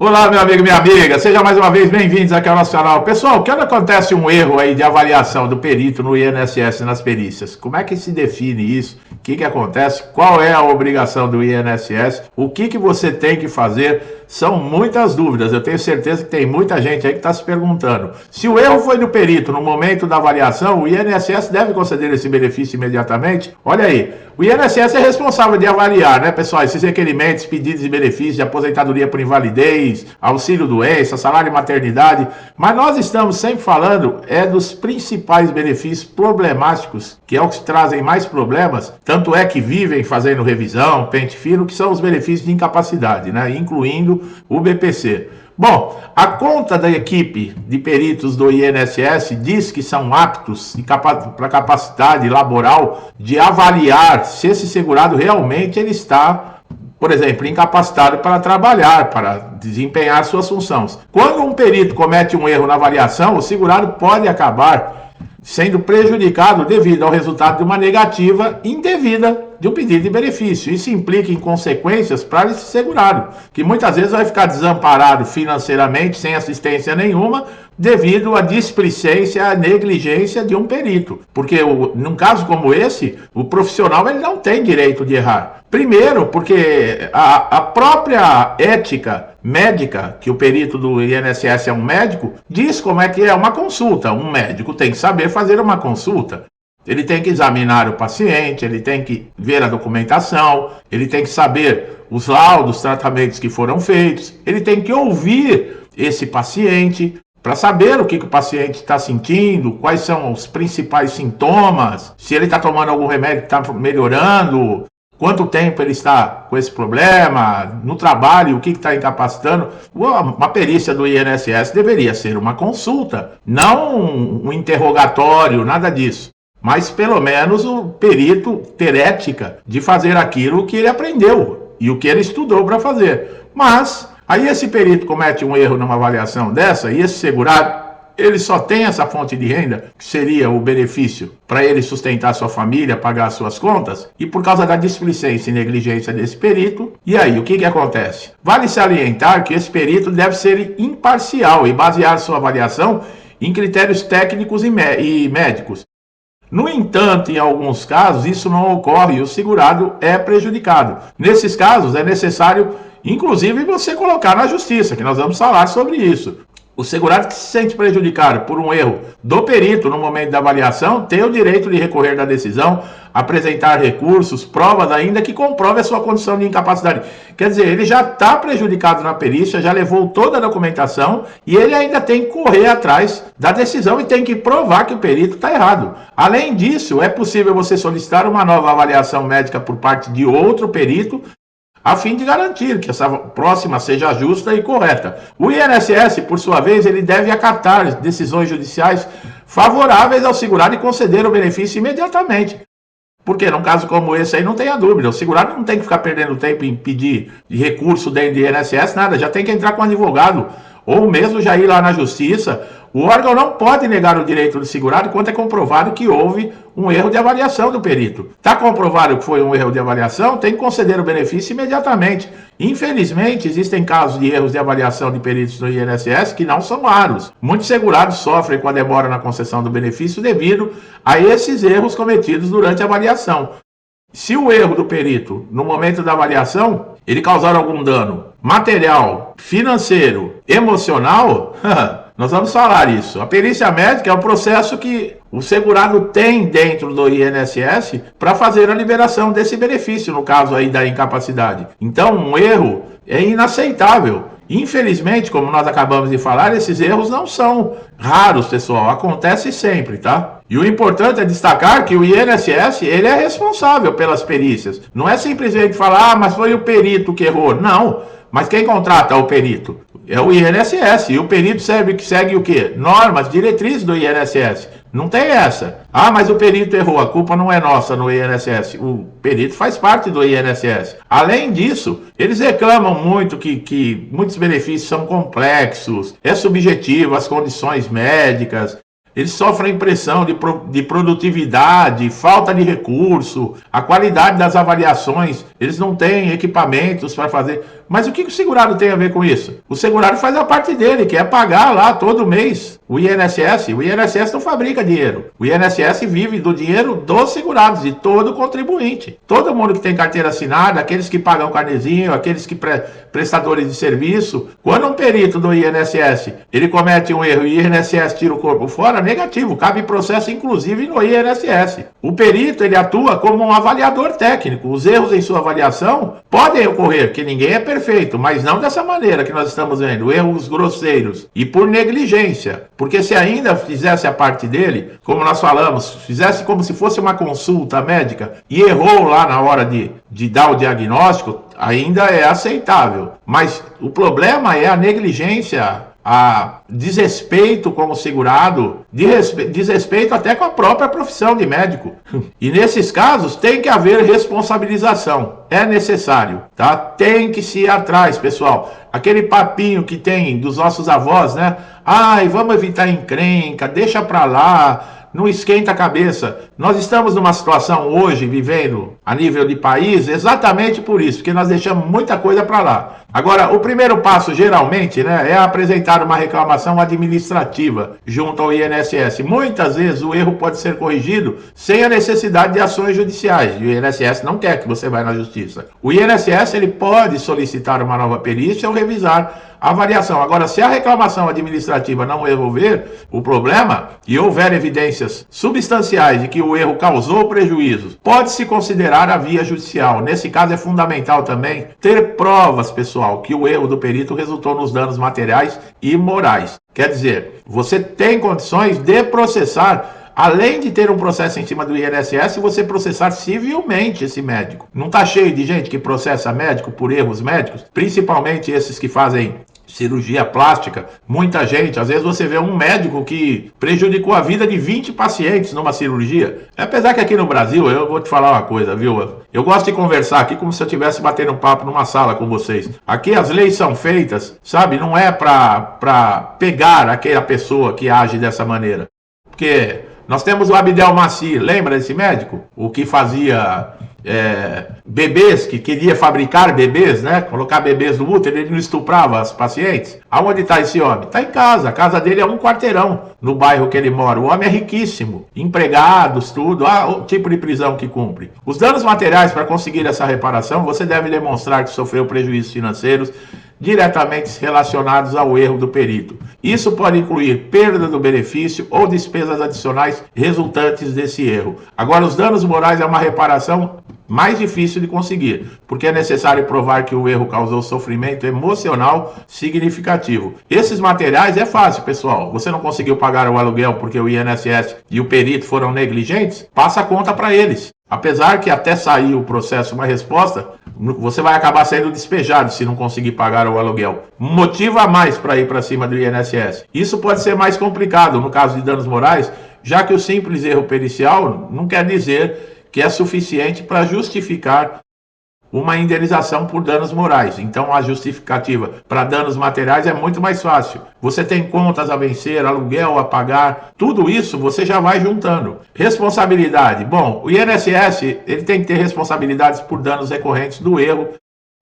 Olá, meu amigo e minha amiga, sejam mais uma vez bem-vindos aqui ao nosso canal. Pessoal, quando acontece um erro aí de avaliação do perito no INSS nas perícias, como é que se define isso? O que acontece? Qual é a obrigação do INSS? O que você tem que fazer? São muitas dúvidas, eu tenho certeza que tem muita gente aí que está se perguntando. Se o erro foi do perito no momento da avaliação, o INSS deve conceder esse benefício imediatamente? Olha aí, o INSS é responsável de avaliar, né, pessoal, esses requerimentos, pedidos e benefícios de aposentadoria por invalidez, auxílio-doença, salário maternidade, mas nós estamos sempre falando dos principais benefícios problemáticos, que é os que trazem mais problemas, tanto é que vivem fazendo revisão, pente fino, que são os benefícios de incapacidade, né, incluindo o BPC. Bom, a conta da equipe de peritos do INSS diz que são aptos para capacidade laboral de avaliar se esse segurado realmente ele está, por exemplo, incapacitado para trabalhar, para desempenhar suas funções. Quando um perito comete um erro na avaliação, o segurado pode acabar sendo prejudicado devido ao resultado de uma negativa indevida de um pedido de benefício. Isso implica em consequências para esse segurado, que muitas vezes vai ficar desamparado financeiramente, sem assistência nenhuma, devido à displicência, à negligência de um perito. Porque num caso como esse, o profissional ele não tem direito de errar. Primeiro, porque a própria ética médica, que o perito do INSS é um médico, diz como é que é uma consulta. Um médico tem que saber fazer uma consulta. Ele tem que examinar o paciente, ele tem que ver a documentação, ele tem que saber os laudos, os tratamentos que foram feitos, ele tem que ouvir esse paciente para saber o que o paciente está sentindo, quais são os principais sintomas, se ele está tomando algum remédio que está melhorando, quanto tempo ele está com esse problema, no trabalho, o que está incapacitando. Uma perícia do INSS deveria ser uma consulta, não um interrogatório, nada disso. Mas pelo menos o perito ter ética de fazer aquilo que ele aprendeu e o que ele estudou para fazer. Mas aí esse perito comete um erro numa avaliação dessa e esse segurado, ele só tem essa fonte de renda, que seria o benefício para ele sustentar sua família, pagar suas contas, e por causa da displicência e negligência desse perito, e aí o que acontece? Vale salientar que esse perito deve ser imparcial e basear sua avaliação em critérios técnicos e médicos. No entanto, em alguns casos, isso não ocorre e o segurado é prejudicado. Nesses casos, é necessário, inclusive, você colocar na justiça, que nós vamos falar sobre isso. O segurado que se sente prejudicado por um erro do perito no momento da avaliação tem o direito de recorrer da decisão, apresentar recursos, provas ainda que comprove a sua condição de incapacidade. Quer dizer, ele já está prejudicado na perícia, já levou toda a documentação e ele ainda tem que correr atrás da decisão e tem que provar que o perito está errado. Além disso, é possível você solicitar uma nova avaliação médica por parte de outro perito, a fim de garantir que essa próxima seja justa e correta. O INSS, por sua vez, ele deve acatar decisões judiciais favoráveis ao segurado e conceder o benefício imediatamente. Porque num caso como esse aí não tenha dúvida, o segurado não tem que ficar perdendo tempo em pedir recurso dentro do INSS, nada, já tem que entrar com um advogado, ou mesmo já ir lá na justiça. O órgão não pode negar o direito do segurado quando é comprovado que houve um erro de avaliação do perito. Está comprovado que foi um erro de avaliação, tem que conceder o benefício imediatamente. Infelizmente, existem casos de erros de avaliação de peritos no INSS que não são raros. Muitos segurados sofrem com a demora na concessão do benefício devido a esses erros cometidos durante a avaliação. Se o erro do perito, no momento da avaliação, ele causar algum dano material, financeiro, emocional, nós vamos falar isso. A perícia médica é um processo que o segurado tem dentro do INSS para fazer a liberação desse benefício, no caso aí da incapacidade. Então, um erro é inaceitável. Infelizmente, como nós acabamos de falar, esses erros não são raros, pessoal. Acontece sempre, tá? E o importante é destacar que o INSS, ele é responsável pelas perícias. Não é simplesmente falar, mas foi o perito que errou. Não. Mas quem contrata o perito? É o INSS. E o perito segue o quê? Normas, diretrizes do INSS. Não tem essa. Ah, mas o perito errou. A culpa não é nossa no INSS. O perito faz parte do INSS. Além disso, eles reclamam muito que muitos benefícios são complexos, é subjetivo, as condições médicas. Eles sofrem pressão de produtividade, falta de recurso, a qualidade das avaliações, eles não têm equipamentos para fazer. Mas o que o segurado tem a ver com isso? O segurado faz a parte dele, que é pagar lá todo mês o INSS. O INSS não fabrica dinheiro. O INSS vive do dinheiro dos segurados, de todo contribuinte. Todo mundo que tem carteira assinada, aqueles que pagam carnezinho, aqueles que prestadores de serviço. Quando um perito do INSS ele comete um erro e o INSS tira o corpo fora, negativo, cabe processo inclusive no INSS. O perito ele atua como um avaliador técnico. Os erros em sua avaliação podem ocorrer, que ninguém é perfeito, mas não dessa maneira que nós estamos vendo, erros grosseiros e por negligência. Porque se ainda fizesse a parte dele, como nós falamos, fizesse como se fosse uma consulta médica e errou lá na hora de dar o diagnóstico, ainda é aceitável. Mas o problema é a negligência, a desrespeito com o segurado, desrespeito até com a própria profissão de médico. E nesses casos tem que haver responsabilização, é necessário, tá? Tem que se ir atrás, pessoal. Aquele papinho que tem dos nossos avós, né? Ai, vamos evitar encrenca, deixa pra lá, não esquenta a cabeça. Nós estamos numa situação hoje, vivendo a nível de país, exatamente por isso, porque nós deixamos muita coisa para lá. Agora, o primeiro passo, geralmente, né, é apresentar uma reclamação administrativa junto ao INSS. Muitas vezes o erro pode ser corrigido sem a necessidade de ações judiciais. E o INSS não quer que você vá na justiça. O INSS ele pode solicitar uma nova perícia ou revisar a avaliação. Agora, se a reclamação administrativa não resolver o problema e houver evidências substanciais de que o erro causou prejuízos, pode-se considerar a via judicial. Nesse caso é fundamental também ter provas, pessoal, que o erro do perito resultou nos danos materiais e morais. Quer dizer, você tem condições de processar. Além de ter um processo em cima do INSS, você processar civilmente esse médico. Não está cheio de gente que processa médico por erros médicos? Principalmente esses que fazem cirurgia plástica. Muita gente, às vezes você vê um médico que prejudicou a vida de 20 pacientes numa cirurgia. Apesar que aqui no Brasil, eu vou te falar uma coisa, viu? Eu gosto de conversar aqui como se eu estivesse batendo um papo numa sala com vocês. Aqui as leis são feitas, sabe? Não é para pegar aquela pessoa que age dessa maneira. Porque nós temos o Abdel Maci, lembra desse médico? O que fazia bebês, que queria fabricar bebês, né? Colocar bebês no útero, ele não estuprava as pacientes. Aonde está esse homem? Está em casa. A casa dele é um quarteirão no bairro que ele mora. O homem é riquíssimo, empregados, tudo. O tipo de prisão que cumpre. Os danos materiais para conseguir essa reparação, você deve demonstrar que sofreu prejuízos financeiros diretamente relacionados ao erro do perito. Isso pode incluir perda do benefício ou despesas adicionais resultantes desse erro. Agora, os danos morais é uma reparação mais difícil de conseguir, porque é necessário provar que o erro causou sofrimento emocional significativo. Esses materiais é fácil, pessoal. Você não conseguiu pagar o aluguel porque o INSS e o perito foram negligentes? Passa a conta para eles. Apesar que até sair o processo uma resposta, você vai acabar sendo despejado se não conseguir pagar o aluguel. Motiva mais para ir para cima do INSS. Isso pode ser mais complicado no caso de danos morais, já que o simples erro pericial não quer dizer que é suficiente para justificar uma indenização por danos morais. Então a justificativa para danos materiais é muito mais fácil. Você tem contas a vencer, aluguel a pagar, tudo isso você já vai juntando. Responsabilidade. Bom, o INSS ele tem que ter responsabilidades por danos recorrentes do erro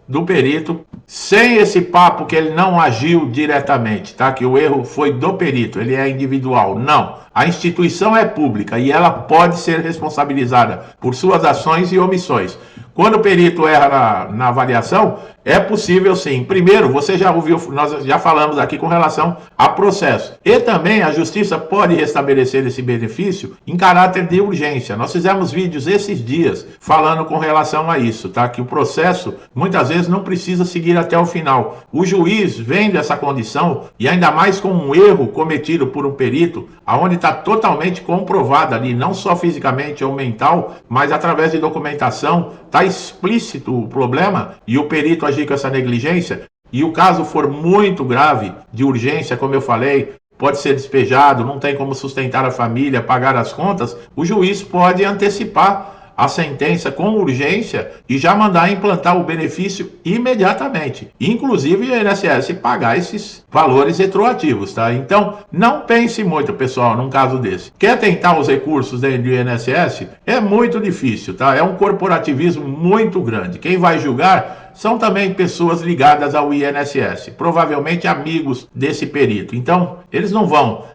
do perito, sem esse papo que ele não agiu diretamente, tá? Que o erro foi do perito, ele é individual. Não. A instituição é pública e ela pode ser responsabilizada por suas ações e omissões. Quando o perito erra na avaliação, é possível sim. Primeiro, você já ouviu, nós já falamos aqui com relação a processo. E também a justiça pode restabelecer esse benefício em caráter de urgência. Nós fizemos vídeos esses dias falando com relação a isso, tá? Que o processo muitas vezes não precisa seguir até o final. O juiz vendo essa condição, e ainda mais com um erro cometido por um perito, aonde está totalmente comprovado ali, não só fisicamente ou mental, mas através de documentação, está explícito o problema, e o perito agir com essa negligência, e o caso for muito grave, de urgência, como eu falei, pode ser despejado, não tem como sustentar a família, pagar as contas, o juiz pode antecipar a sentença com urgência e já mandar implantar o benefício imediatamente. Inclusive o INSS pagar esses valores retroativos, tá? Então, não pense muito, pessoal, num caso desse. Quer tentar os recursos dentro do INSS? É muito difícil, tá? É um corporativismo muito grande. Quem vai julgar são também pessoas ligadas ao INSS, provavelmente amigos desse perito. Então, eles não vão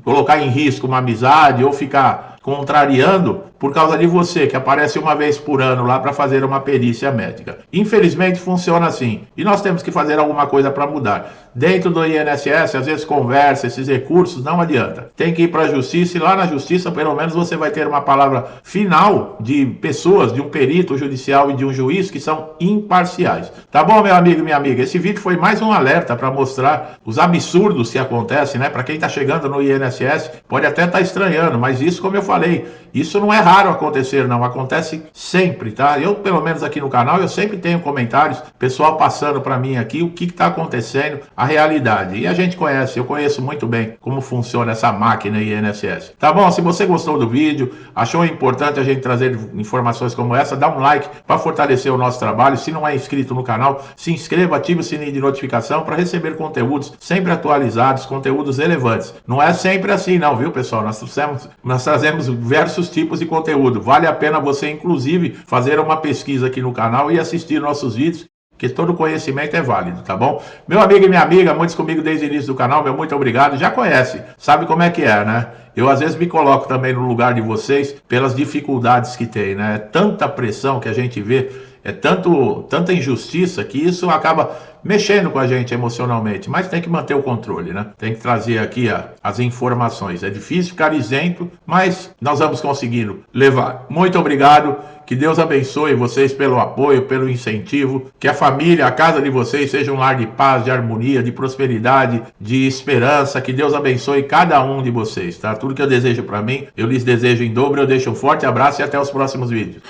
colocar em risco uma amizade ou ficar contrariando por causa de você, que aparece uma vez por ano lá para fazer uma perícia médica. Infelizmente funciona assim, e nós temos que fazer alguma coisa para mudar. Dentro do INSS, às vezes conversa, esses recursos, não adianta. Tem que ir para a justiça, e lá na justiça, pelo menos, você vai ter uma palavra final de pessoas, de um perito judicial e de um juiz que são imparciais. Tá bom, meu amigo e minha amiga? Esse vídeo foi mais um alerta para mostrar os absurdos que acontecem, né? Para quem está chegando no INSS, pode até estar estranhando, mas isso, como eu falei, isso não é raro acontecer, não. Acontece sempre, tá? Eu, pelo menos aqui no canal, eu sempre tenho comentários, pessoal passando para mim aqui o que está acontecendo, a realidade. E a gente conhece, eu conheço muito bem como funciona essa máquina INSS. Tá bom? Se você gostou do vídeo, achou importante a gente trazer informações como essa, dá um like para fortalecer o nosso trabalho. Se não é inscrito no canal, se inscreva, ative o sininho de notificação para receber conteúdos sempre atualizados, conteúdos relevantes. Não é sempre assim não, viu, pessoal? Nós trazemos diversos tipos de conteúdo. Vale a pena você, inclusive, fazer uma pesquisa aqui no canal e assistir nossos vídeos, que todo conhecimento é válido, tá bom? Meu amigo e minha amiga, muitos comigo desde o início do canal, meu muito obrigado. Já conhece, sabe como é que é, né? Eu às vezes me coloco também no lugar de vocês pelas dificuldades que tem, né? É tanta pressão que a gente vê, é tanta injustiça que isso acaba mexendo com a gente emocionalmente, mas tem que manter o controle, né? Tem que trazer aqui as informações. É difícil ficar isento, mas nós vamos conseguindo levar. Muito obrigado, que Deus abençoe vocês pelo apoio, pelo incentivo, que a família, a casa de vocês seja um lar de paz, de harmonia, de prosperidade, de esperança, que Deus abençoe cada um de vocês, tá? Tudo que eu desejo para mim, eu lhes desejo em dobro. Eu deixo um forte abraço e até os próximos vídeos.